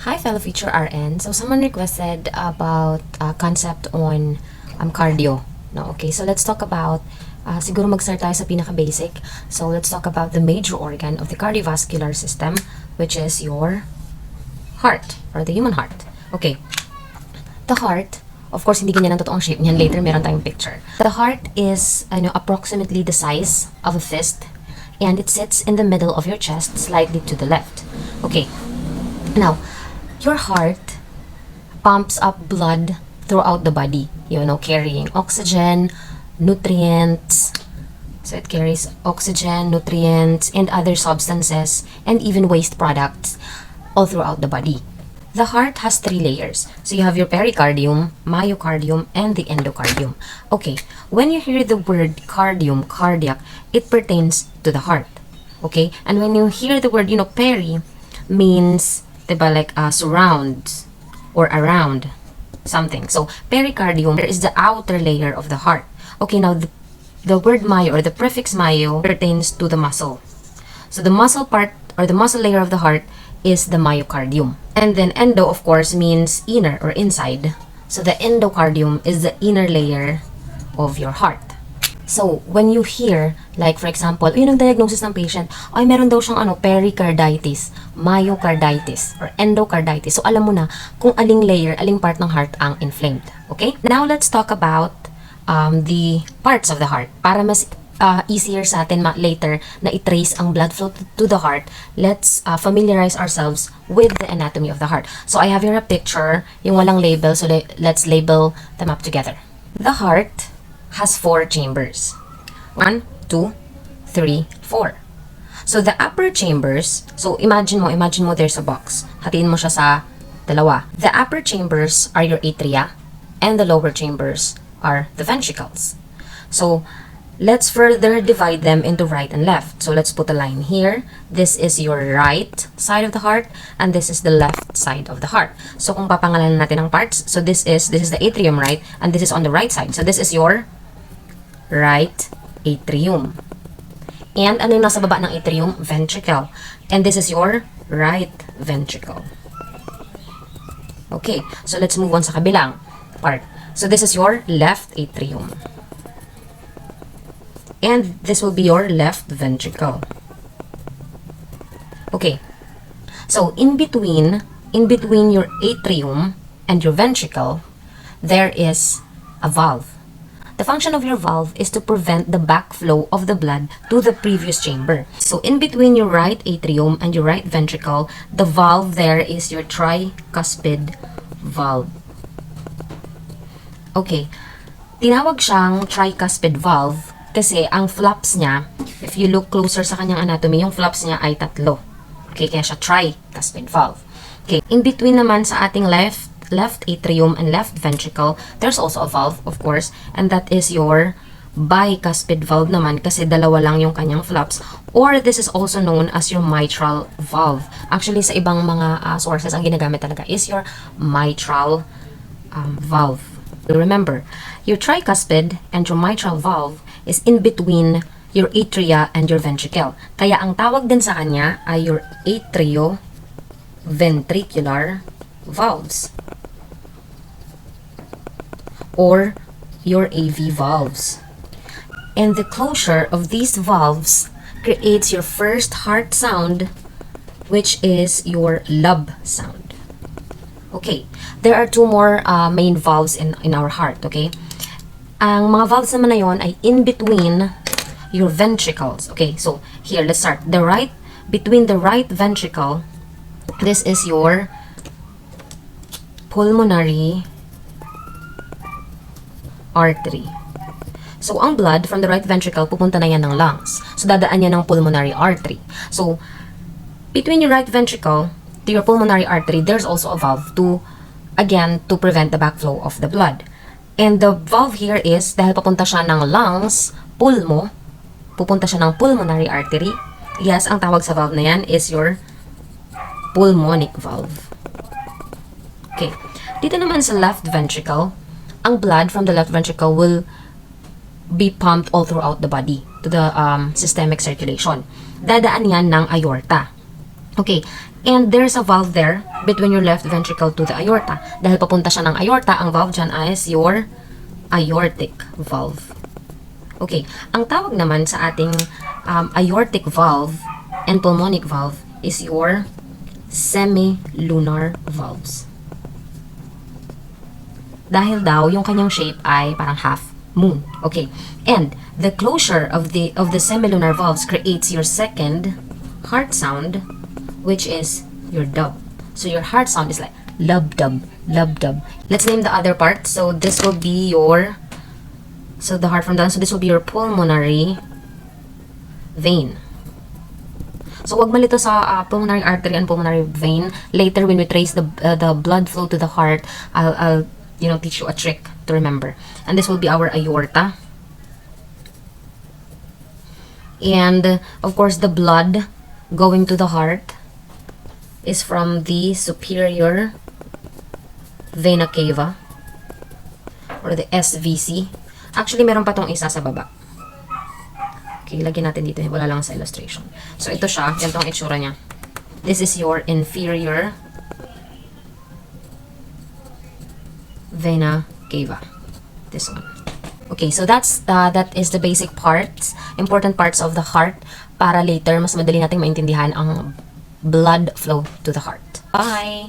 Hi, fellow future RN. So, someone requested about concept on cardio. No, okay. So, let's talk about, siguro mag-start tayo sa pinaka-basic. So, let's talk about the major organ of the cardiovascular system, which is your heart, or the human heart. Okay. The heart, of course, hindi ganyan ang totoong shape niyan. Later, meron tayong picture. The heart is approximately the size of a fist, and it sits in the middle of your chest, slightly to the left. Okay. Now, your heart pumps up blood throughout the body, carrying oxygen, nutrients. So it carries oxygen, nutrients, and other substances, and even waste products all throughout the body. The heart has 3 layers. So you have your pericardium, myocardium, and the endocardium. Okay, when you hear the word cardium, cardiac, it pertains to the heart. Okay, and when you hear the word, peri means, diba, like surround or around something. So pericardium is the outer layer of the heart. Okay, now the word myo or the prefix myo pertains to the muscle. So the muscle part or the muscle layer of the heart is the myocardium. And then endo, of course, means inner or inside. So the endocardium is the inner layer of your heart. So, when you hear, like for example, yun ang diagnosis ng patient, ay meron daw siyang pericarditis, myocarditis, or endocarditis. So, alam mo na kung aling layer, aling part ng heart ang inflamed. Okay? Now, let's talk about the parts of the heart. Para mas easier sa atin later na i-trace ang blood flow to the heart, let's familiarize ourselves with the anatomy of the heart. So, I have here a picture, yung walang label, so let's label them up together. The heart has 4 chambers. 1, 2, 3, 4. So, the upper chambers, so imagine mo there's a box. Hatiin mo siya sa dalawa. The upper chambers are your atria, and the lower chambers are the ventricles. So, let's further divide them into right and left. So, let's put a line here. This is your right side of the heart, and this is the left side of the heart. So, kung papangalanan natin ang parts, so this is the atrium, right? And this is on the right side. So, this is your right atrium. And ano yung nasa baba ng atrium? Ventricle. And this is your right ventricle. Okay, so let's move on sa kabilang part. So this is your left atrium. And this will be your left ventricle. Okay. So in between your atrium and your ventricle, there is a valve. The function of your valve is to prevent the backflow of the blood to the previous chamber. So, in between your right atrium and your right ventricle, the valve there is your tricuspid valve. Okay. Tinawag siyang tricuspid valve kasi ang flaps niya, if you look closer sa kanyang anatomy, yung flaps niya ay 3. Okay, kaya siya tricuspid valve. Okay, in between naman sa ating left atrium and left ventricle, there's also a valve, of course, and that is your bicuspid valve naman kasi dalawa lang yung kanyang flaps, or this is also known as your mitral valve. Actually, sa ibang mga sources, ang ginagamit talaga is your mitral valve. Remember, your tricuspid and your mitral valve is in between your atria and your ventricle. Kaya ang tawag din sa kanya ay your atrioventricular valves, or your AV valves. And the closure of these valves creates your first heart sound, which is your lub sound. Okay, there are 2 more main valves in our heart, okay? Ang mga valves naman na yon ay in between your ventricles. Okay, so here, let's start. Between the right ventricle, this is your pulmonary artery. So, ang blood from the right ventricle, pupunta na yan ng lungs. So, dadaan yan ng pulmonary artery. So, between your right ventricle to your pulmonary artery, there's also a valve to prevent the backflow of the blood. And the valve here is, dahil papunta siya ng lungs, pupunta siya ng pulmonary artery. Yes, ang tawag sa valve na yan is your pulmonic valve. Okay. Dito naman sa left ventricle, ang blood from the left ventricle will be pumped all throughout the body to the systemic circulation. Dadaan yan ng aorta. Okay, and there's a valve there between your left ventricle to the aorta. Dahil papunta siya ng aorta, ang valve dyan is your aortic valve. Okay, ang tawag naman sa ating aortic valve and pulmonic valve is your semilunar valves. Dahil daw, yung kanyang shape ay parang half moon. Okay, and the closure of the semilunar valves creates your second heart sound, which is your dub. So your heart sound is like lub dub, lub dub. Let's name the other part. So this will be your, so the heart from down, so this will be your pulmonary vein. So wag malito sa pulmonary artery and pulmonary vein. Later when we trace the blood flow to the heart, I'll teach you a trick to remember. And this will be our aorta. And of course the blood going to the heart is from the superior vena cava or the SVC. Actually, meron pa tong isa sa baba. Okay, lagyan natin dito. Wala lang sa illustration. So, ito siya. Yan tong itsura niya. This is your inferior vena cava. This one. Okay, so that is the basic parts, important parts of the heart para later mas madali nating maintindihan ang blood flow to the heart. Bye!